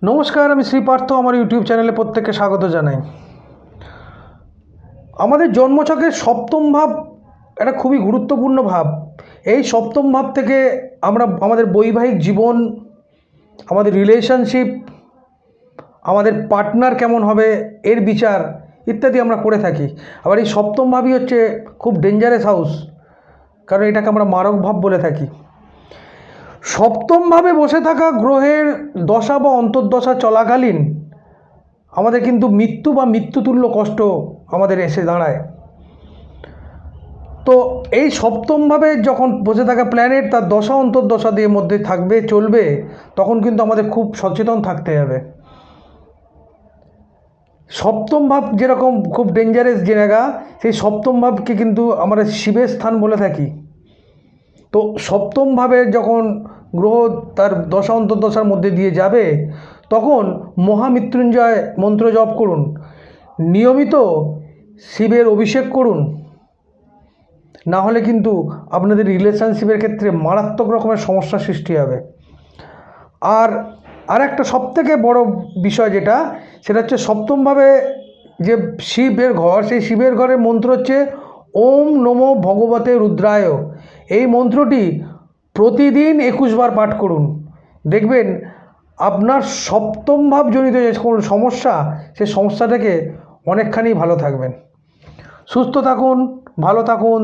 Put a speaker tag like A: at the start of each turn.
A: নমস্কার, আমি শ্রীপার্থ। আমার ইউটিউব চ্যানেলে প্রত্যেককে স্বাগত জানাই। আমাদের জন্মছকের সপ্তম ভাব একটা খুবই গুরুত্বপূর্ণ ভাব। এই সপ্তম ভাব থেকে আমরা আমাদের বৈবাহিক জীবন, আমাদের রিলেশনশিপ, আমাদের পার্টনার কেমন হবে এর বিচার ইত্যাদি আমরা করে থাকি। আবার এই সপ্তম ভাবই হচ্ছে খুব ডেঞ্জারাস হাউস, কারণ এটাকে আমরা মারক ভাব বলে থাকি। সপ্তমভাবে বসে থাকা গ্রহের দশা বা অন্তর্দশা চলাকালীন আমাদের কিন্তু মৃত্যু বা মৃত্যুতুল্য কষ্ট আমাদের এসে দাঁড়ায়। তো এই সপ্তমভাবে যখন বসে থাকা প্ল্যানেট তার দশা অন্তর্দশা দিয়ে মধ্যে থাকবে, চলবে, তখন কিন্তু আমাদের খুব সচেতন থাকতে হবে। সপ্তম ভাব যেরকম খুব ডেঞ্জারাস জায়গা, সেই সপ্তম ভাবকে কিন্তু আমরা শিবের স্থান বলে থাকি। তো সপ্তমভাবে যখন গ্রহ তার দশা অন্তর্দশার মধ্যে দিয়ে যাবে, তখন মহামৃত্যুঞ্জয় মন্ত্র জপ করুন, নিয়মিত শিবের অভিষেক করুন, না হলে কিন্তু আপনাদের রিলেশনশিপের ক্ষেত্রে মারাত্মক রকমের সমস্যা সৃষ্টি হবে। আর একটা সবথেকে বড় বিষয় যেটা, সেটা হচ্ছে সপ্তমভাবে যে শিবের ঘর, সেই শিবের ঘরের মন্ত্র হচ্ছে ওম নমো ভগবতে রুদ্রায়। এই মন্ত্রটি প্রতিদিন 21 বার পাঠ করুন। দেখবেন আপনার সপ্তম ভাবজনিত যে কোনো সমস্যা, সেই সমস্যা থেকে অনেকখানি ভালো থাকবেন। সুস্থ থাকুন, ভালো থাকুন।